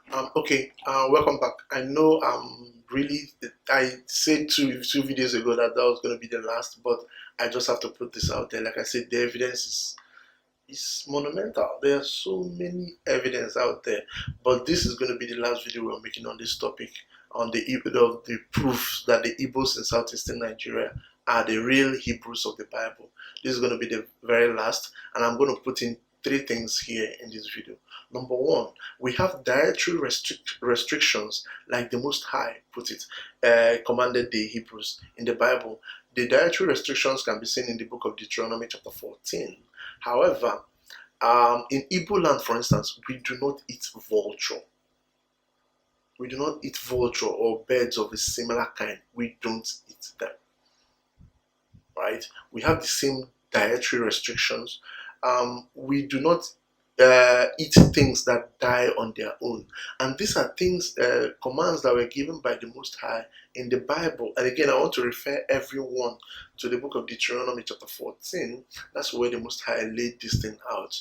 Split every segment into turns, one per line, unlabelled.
Welcome back. I know I said two videos ago that was going to be the last, but I just have to put this out there. Like I said, the evidence is monumental. There are so many evidence out there, but this is going to be the last video we're making on this topic on the proof that the Igbos in southeastern Nigeria are the real Hebrews of the Bible. This is going to be the very last, and I'm going to put in three things here in this video. Number one, we have dietary restrictions, like the Most High put it, commanded the Hebrews in the Bible. The dietary restrictions can be seen in the book of Deuteronomy chapter 14. However, in Igbo land, for instance, we do not eat vulture. We do not eat vulture or birds of a similar kind. We don't eat them, right? We have the same dietary restrictions. We do not eat things that die on their own. And these are commands that were given by the Most High in the Bible. And again, I want to refer everyone to the book of Deuteronomy chapter 14. That's where the Most High laid this thing out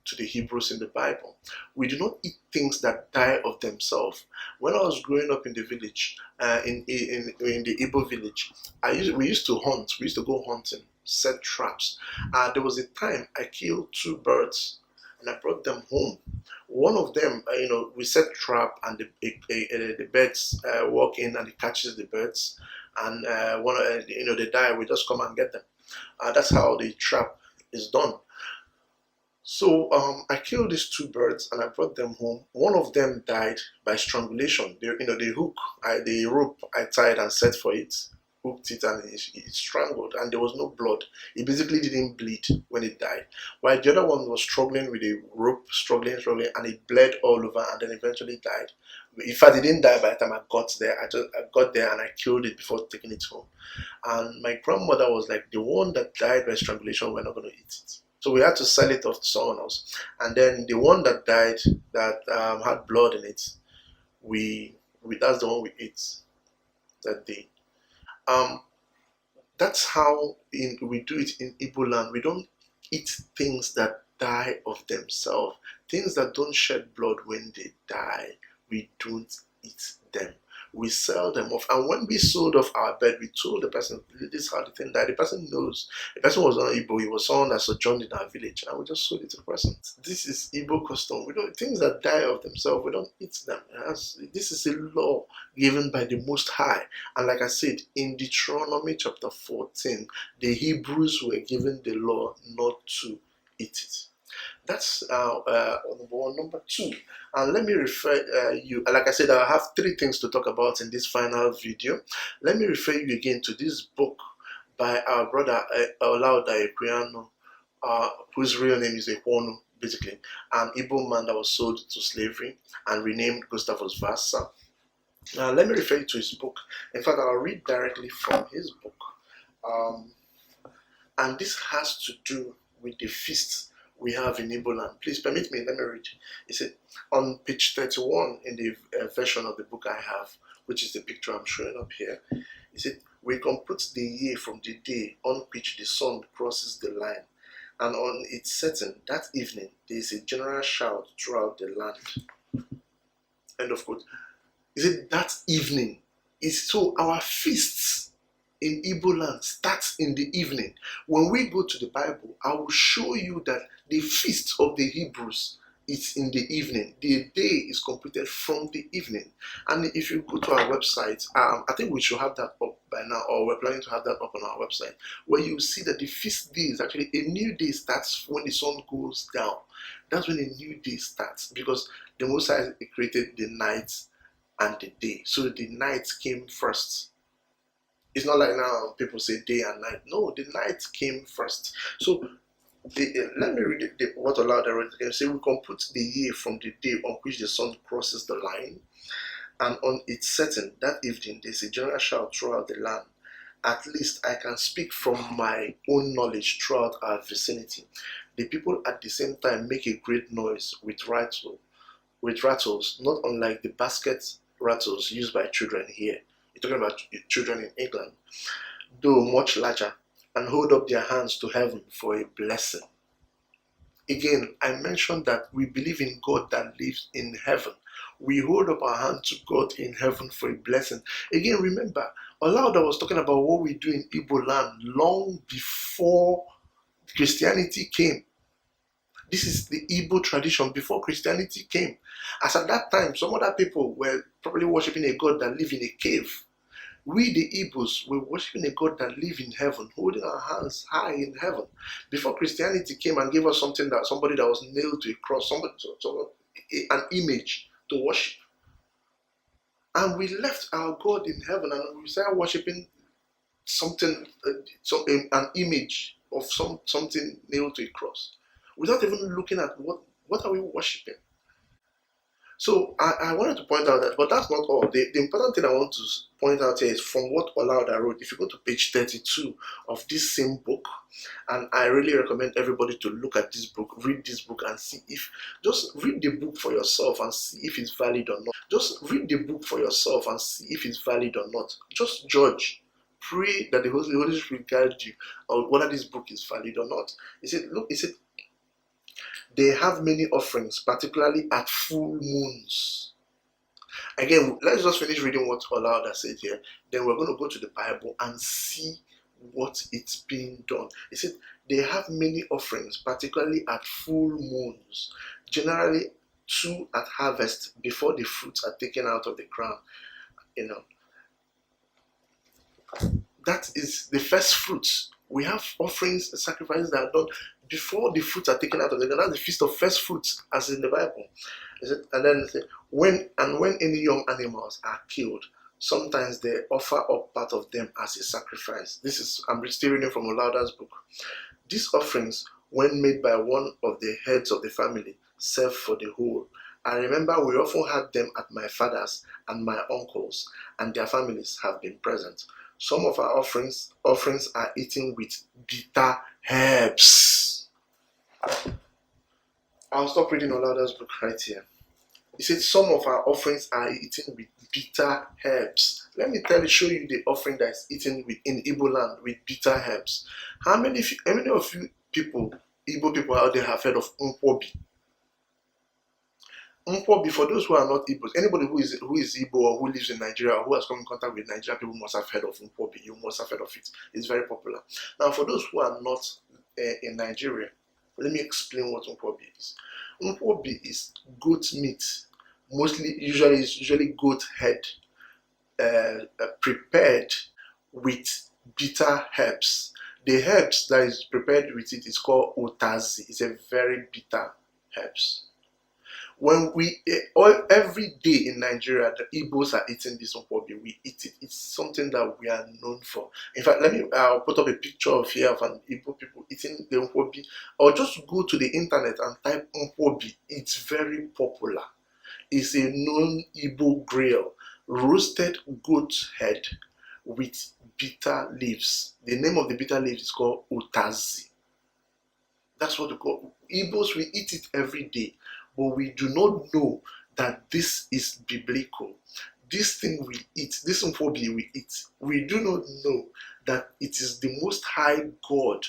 to the Hebrews in the Bible. We do not eat things that die of themselves. When I was growing up in the village, in the Igbo village, we used to hunt. We used to go hunting, set traps. There was a time I killed two birds and I brought them home. One of them, we set trap and the birds walk in and it catches the birds, and they die. We just come and get them. That's how the trap is done. So I killed these two birds and I brought them home. One of them died by strangulation. The rope I tied and set for it, hooked it, and it strangled, and there was no blood. It basically didn't bleed when it died. While the other one was struggling with the rope, struggling, and it bled all over, and then eventually died. In fact, it didn't die by the time I got there. I got there and I killed it before taking it home. And my grandmother was like, the one that died by strangulation, we're not going to eat it. So we had to sell it off to someone else. And then the one that died, that had blood in it, we that's the one we ate that day. Um, that's how we do it in Igbo land. We don't eat things that die of themselves. Things that don't shed blood when they die, we don't eat them. We sell them off. And when we sold off our bed, we told the person, this is how the thing died. The person knows. The person was not Igbo. He was someone that sojourned in our village. And we just sold it to the person. This is Igbo custom. We don't, things that die of themselves, we don't eat them. This is a law given by the Most High. And like I said, in Deuteronomy chapter 14, the Hebrews were given the law not to eat it. That's number one. Number two, and let me refer you, like I said, I have three things to talk about in this final video. Let me refer you again to this book by our brother Olaoda Equiano, whose real name is Ekwonu, basically, an Igbo man that was sold to slavery and renamed Gustavus Vassa. Let me refer you to his book. In fact, I'll read directly from his book. And this has to do with the feasts we have in Igbo land. Please permit me, let me read. He said, on page 31 in the version of the book I have, which is the picture I'm showing up here, he said, we compute the year from the day on which the sun crosses the line, and on its setting that evening, there is a general shout throughout the land. End of quote. He said, that evening is so our feasts in Igbo land starts in the evening. When we go to the Bible, I will show you that the feast of the Hebrews is in the evening. The day is completed from the evening. And if you go to our website, I think we should have that up by now, or we're planning to have that up on our website, where you see that the feast day is actually a new day starts when the sun goes down. That's when a new day starts, because the Most High created the night and the day. So the night came first. It's not like now people say day and night. No, the night came first. So let me read what Olaoda wrote again. Say, we compute the year from the day on which the sun crosses the line, and on its setting that evening there's a general shout throughout the land. At least I can speak from my own knowledge throughout our vicinity. The people at the same time make a great noise with rattles, not unlike the basket rattles used by children here. You're talking about children in England, though much larger, and hold up their hands to heaven for a blessing. Again, I mentioned that we believe in God that lives in heaven. We hold up our hand to God in heaven for a blessing. Again, remember, Olaudah was talking about what we do in Igbo land long before Christianity came. This is the Igbo tradition before Christianity came. As at that time, some other people were probably worshiping a God that lived in a cave. We, the Igbos, were worshiping a God that lived in heaven, holding our hands high in heaven. Before Christianity came and gave us something that somebody that was nailed to a cross, an image to worship. And we left our God in heaven and we started worshiping something, an image of something nailed to a cross, without even looking at what are we worshiping. So I wanted to point out that, but that's not all. The important thing I want to point out here is from what Olaudah wrote. If you go to page 32 of this same book, and I really recommend everybody to look at this book, read this book, and see if, just read the book for yourself and see if it's valid or not. Just read the book for yourself and see if it's valid or not. Just judge. Pray that the Holy Spirit guide you on whether this book is valid or not. He said, look, he said, they have many offerings, particularly at full moons. Again, let's just finish reading what Olaudah said here. Then we're going to go to the Bible and see what it's being done. He said, they have many offerings, particularly at full moons, generally 2 at harvest before the fruits are taken out of the ground. That is the first fruits. We have offerings, sacrifices that are done before the fruits are taken out of the ground. That's the feast of first fruits, as in the Bible. And then when any young animals are killed, sometimes they offer up part of them as a sacrifice. I'm still reading from Olaudah's book. These offerings, when made by one of the heads of the family, serve for the whole. I remember we often had them at my father's, and my uncles and their families have been present. Some of our offerings are eaten with bitter herbs. I'll stop reading Olaudah's book right here. He said some of our offerings are eaten with bitter herbs. Let me show you the offering that is eaten in Igbo land with bitter herbs. How many of you people, Igbo people out there, have heard of Nkwobi? Nkwobi, for those who are not Igbos, anybody who is Igbo or who lives in Nigeria or who has come in contact with Nigerian people must have heard of Nkwobi. You must have heard of it. It's very popular. Now, for those who are not in Nigeria, let me explain what Nkwobi is. Nkwobi is goat meat, usually goat head, prepared with bitter herbs. The herbs that is prepared with it is called utazi. It's a very bitter herbs. When every day in Nigeria, the Igbos are eating this Nkwobi. We eat it. It's something that we are known for. In fact, I'll put up a picture of an Igbo people eating the Nkwobi, or just go to the internet and type Nkwobi. It's very popular. It's a known Igbo grill, roasted goat head with bitter leaves. The name of the bitter leaves is called utazi. That's what we call Igbos. We eat it every day. But we do not know that this is biblical. This thing we eat, this Nkwobi we eat, we do not know that it is the Most High God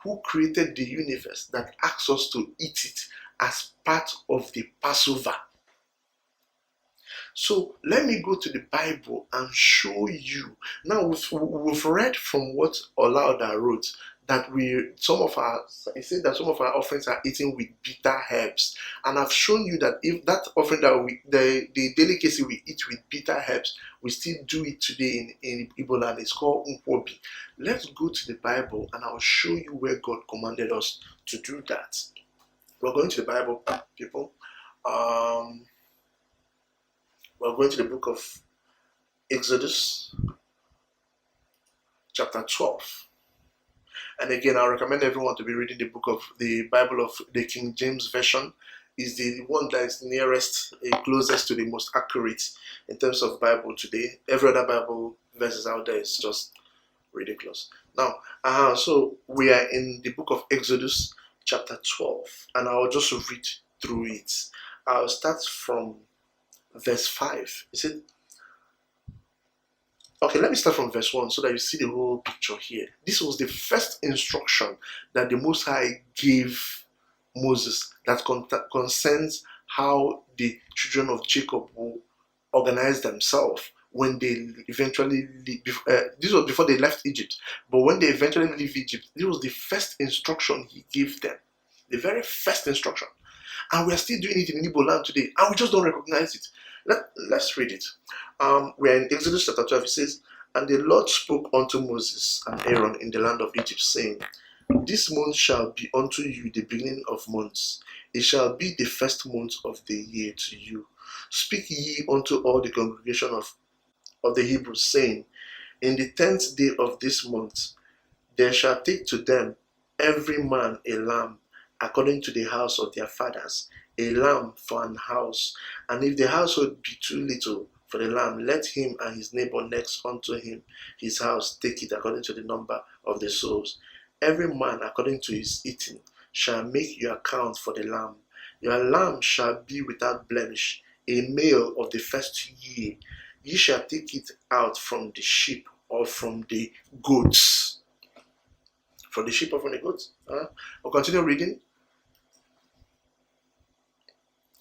who created the universe that asks us to eat it as part of the Passover. So let me go to the Bible and show you. Now we've read from what Olaudah wrote that he said that some of our offerings are eaten with bitter herbs, and I've shown you that if that offering that the delicacy we eat with bitter herbs, we still do it today in Igbo land. It's called Nkwobi. Let's go to the Bible and I'll show you where God commanded us to do that. We're going to the Bible, people. We're going to the book of Exodus, chapter 12. And again, I recommend everyone to be reading the Bible of the King James Version. Is the one that is nearest, closest to the most accurate in terms of Bible today. Every other Bible verses out there is just ridiculous. Now, so we are in the book of Exodus, chapter 12, and I'll just read through it. I'll start from verse 5. It said, okay, let me start from verse 1 so that you see the whole picture here. This was the first instruction that the Most High gave Moses that concerns how the children of Jacob will organize themselves when they eventually leave. This was before they left Egypt, but when they eventually leave Egypt, this was the first instruction he gave them, the very first instruction. And we are still doing it in Igbo land today, and we just don't recognize it. Let's read it. We're in Exodus chapter 12. It says, "And the Lord spoke unto Moses and Aaron in the land of Egypt, saying, This month shall be unto you the beginning of months. It shall be the first month of the year to you. Speak ye unto all the congregation of the Hebrews, saying, In the 10th day of this month there shall take to them every man a lamb, according to the house of their fathers, a lamb for an house. And if the household be too little for the lamb, let him and his neighbor next unto him his house take it according to the number of the souls. Every man according to his eating shall make your account for the lamb. Your lamb shall be without blemish, a male of the first year. Ye shall take it out from the sheep or from the goats." From the sheep or from the goats? We'll continue reading.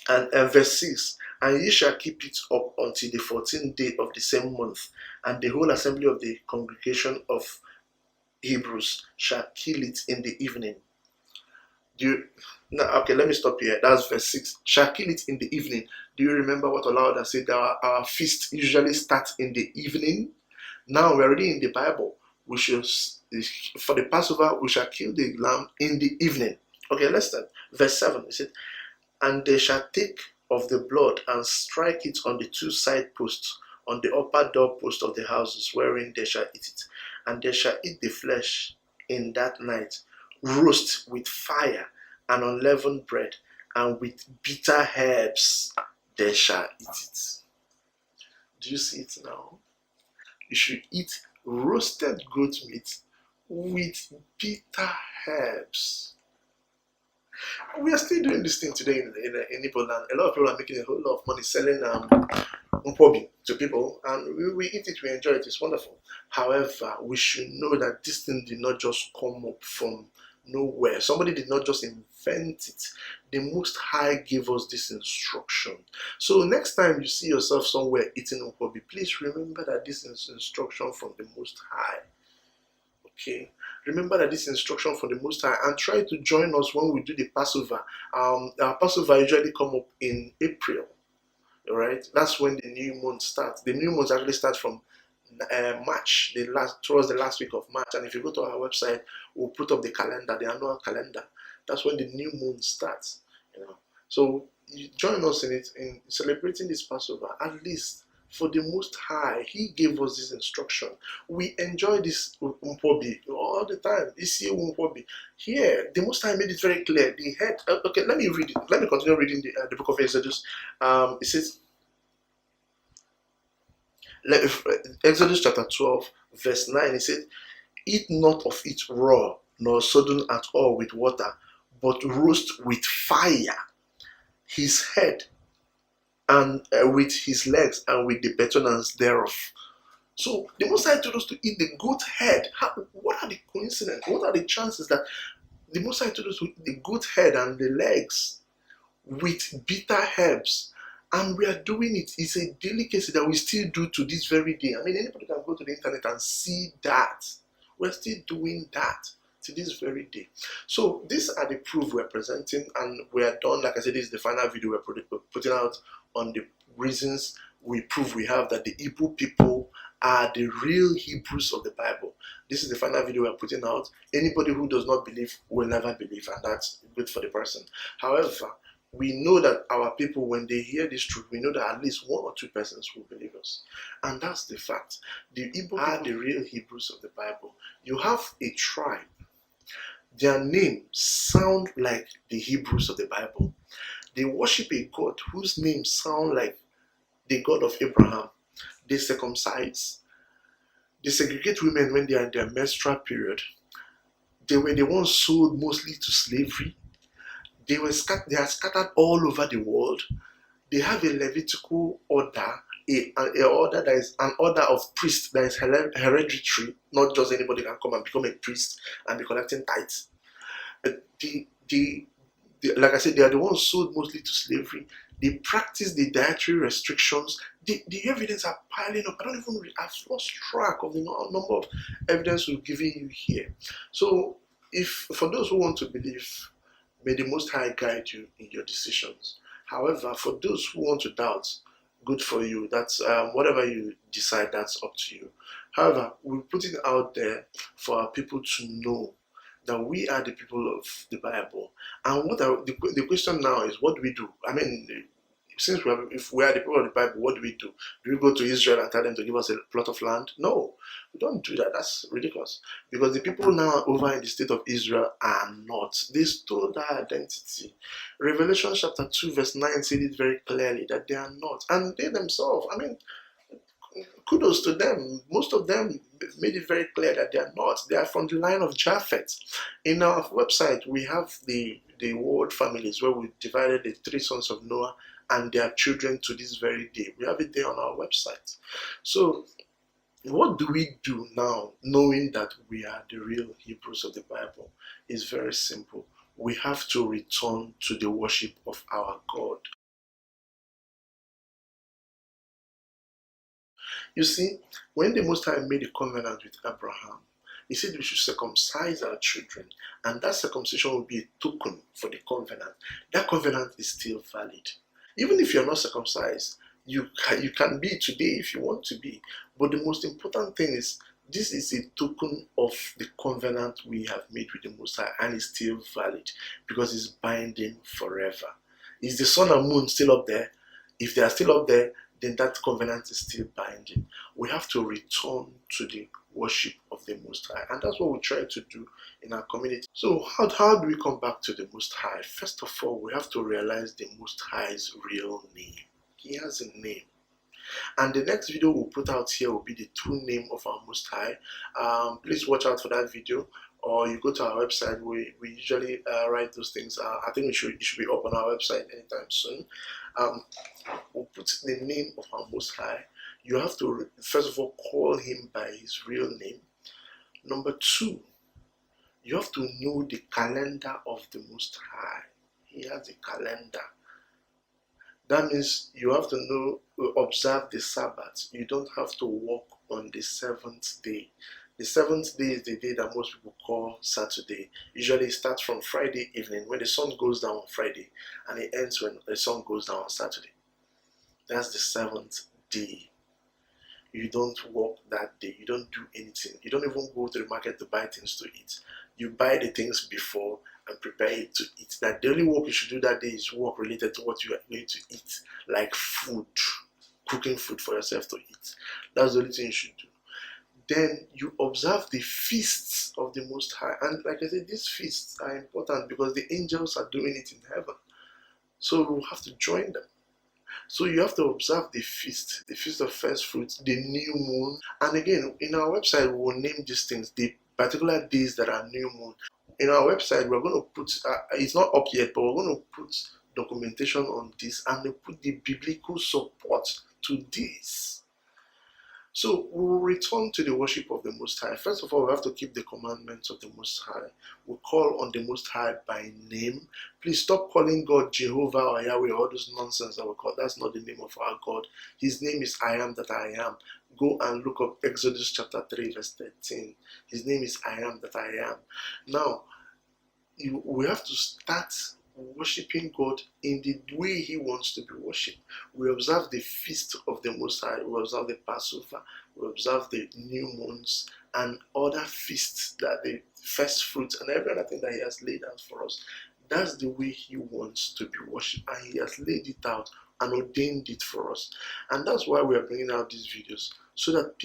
And verse 6, "And ye shall keep it up until the 14th day of the same month, and the whole assembly of the congregation of Hebrews shall kill it in the evening." Okay, let me stop here. That's verse 6. Shall kill it in the evening. Do you remember what Allah said? Our feast usually starts in the evening. Now we're already in the Bible. We should, for the Passover, we shall kill the lamb in the evening. Okay, let's start. Verse 7. It said, "And they shall take of the blood and strike it on the two side posts, on the upper door post of the houses wherein they shall eat it. And they shall eat the flesh in that night, roast with fire and unleavened bread, and with bitter herbs they shall eat it." Do you see it now? You should eat roasted goat meat with bitter herbs. We are still doing this thing today in Igbo land. A lot of people are making a whole lot of money selling nkwobi to people, and we eat it, we enjoy it, it's wonderful. However, we should know that this thing did not just come up from nowhere. Somebody did not just invent it. The Most High gave us this instruction. So next time you see yourself somewhere eating nkwobi, please remember that this is instruction from the Most High. Okay, remember that this instruction from the Most High, and try to join us when we do the Passover. Our Passover usually come up in April. All right, that's when the new month starts. The new month actually starts from March, towards the last week of March. And if you go to our website, we'll put up the calendar, the annual calendar. That's when the new moon starts. So you join us in it, in celebrating this Passover. At least for the Most High, He gave us this instruction. We enjoy this nkwobi all the time. This year nkwobi. Here, the Most High made it very clear. The head. Okay, let me read it. Let me continue reading the book of Exodus. It says, Exodus chapter 12, verse 9. It says, "Eat not of it raw, nor sodden at all with water, but roast with fire his head, and with his legs, and with the betterments thereof." So the Most High told us to eat the goat head. What are the coincidences? What are the chances that the Most High told us to eat the goat head and the legs with bitter herbs? And we are doing it. It's a delicacy that we still do to this very day. I mean, anybody can go to the internet and see that. We're still doing that to this very day. So these are the proof we're presenting, and we are done. Like I said, this is the final video we're putting out on the reasons we prove we have that the Igbo people are the real Hebrews of the Bible. This is the final video we're putting out. Anybody who does not believe will never believe, and that's good for the person. However, we know that our people, when they hear this truth, we know that at least one or two persons will believe us. And that's the fact. The Igbo are the real Hebrews of the Bible. You have a tribe. Their names sound like the Hebrews of the Bible. They worship a God whose name sound like the God of Abraham. They circumcise. They segregate women when they are in their menstrual period. They were the ones sold mostly to slavery. They are scattered all over the world. They have a Levitical order, an order that is an order of priests that is hereditary. Not just anybody can come and become a priest and be collecting tithes. like I said, they are the ones sold mostly to slavery. They practice the dietary restrictions. The evidence are piling up. I don't even, I've lost track of the number of evidence we've given you here. So, if for those who want to believe, may the Most High guide you in your decisions. However, for those who want to doubt, good for you. That's whatever you decide, that's up to you. However, we put it out there for our people to know that we are the people of the Bible. And the question now is, what do we do? I mean, since if we are the people of the Bible, what do we do? Do we go to Israel and tell them to give us a plot of land? No, we don't do that. That's ridiculous. Because the people now over in the state of Israel are not. They stole that identity. Revelation chapter 2 verse 9 said it very clearly that they are not. And they themselves, I mean, kudos to them. Most of them made it very clear that they are not. They are from the line of Japheth. In our website, we have the world families where we divided the 3 sons of Noah and their children to this very day. We have it there on our website. So what do we do now, knowing that we are the real Hebrews of the Bible? Is very simple. We have to return to the worship of our God. You see, when the Most High made a covenant with Abraham, he said we should circumcise our children, and that circumcision will be a token for the covenant. That covenant is still valid. Even if you're not circumcised, you can be today if you want to be. But the most important thing is, this is a token of the covenant we have made with the Most High, and it's still valid because it's binding forever. Is the sun and moon still up there? If they are still up there, then that covenant is still binding. We have to return to the worship of the Most High, and that's what we try to do in our community. So how do we come back to the Most High? First of all, we have to realize the Most High's real name. He has a name. And the next video we'll put out here will be the true name of our Most High. Please watch out for that video, or you go to our website. We usually write those things. I think it should be up on our website anytime soon. We'll put the name of our Most High. You have to, first of all, call him by his real name. Number 2, you have to know the calendar of the Most High. He has a calendar. That means you have to know, observe the Sabbath. You don't have to work on the 7th day. The 7th day is the day that most people call Saturday. Usually it starts from Friday evening when the sun goes down on Friday, and it ends when the sun goes down on Saturday. That's the 7th day. You don't work that day. You don't do anything. You don't even go to the market to buy things to eat. You buy the things before and prepare it to eat. That the only work you should do that day is work related to what you are going to eat, like food, cooking food for yourself to eat. That's the only thing you should do. Then you observe the feasts of the Most High. And like I said, these feasts are important because the angels are doing it in heaven. So we'll have to join them. So you have to observe the feast of first fruits, the new moon. And again, in our website, we will name these things, the particular days that are new moon. In our website, we're going to put, it's not up yet, but we're going to put documentation on this, and we put the biblical support to this. So we will return to the worship of the Most High. First of all, we have to keep the commandments of the Most High. We call on the Most High by name. Please stop calling God Jehovah or Yahweh, all those nonsense that we call. That's not the name of our God. His name is I Am That I Am. Go and look up Exodus chapter 3 verse 13. His name is I Am That I Am. Now, we have to start worshiping God in the way He wants to be worshipped. We observe the feast of the Most High, we observe the Passover, we observe the new moons and other feasts, that the first fruits and every other thing that He has laid out for us. That's the way He wants to be worshipped, and He has laid it out and ordained it for us. And that's why we are bringing out these videos, so that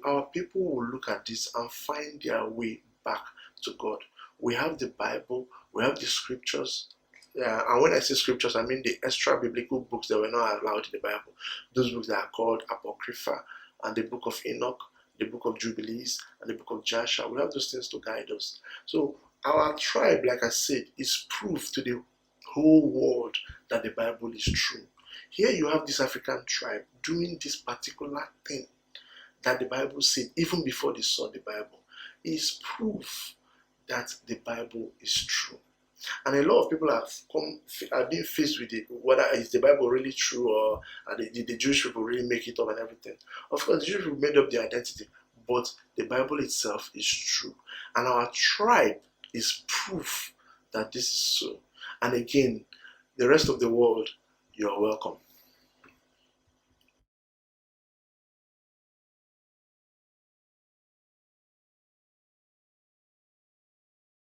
our people will look at this and find their way back to God. We have the Bible, we have the scriptures. And when I say scriptures, I mean the extra biblical books that were not allowed in the Bible. Those books that are called Apocrypha, and the book of Enoch, the book of Jubilees, and the book of Joshua. We have those things to guide us. So our tribe, like I said, is proof to the whole world that the Bible is true. Here you have this African tribe doing this particular thing that the Bible said even before they saw the Bible. It is proof that the Bible is true. And a lot of people are being faced with it, whether is the Bible really true, or the Jewish people really make it up and everything. Of course, the Jewish people made up their identity, but the Bible itself is true. And our tribe is proof that this is so. And again, the rest of the world, you're welcome.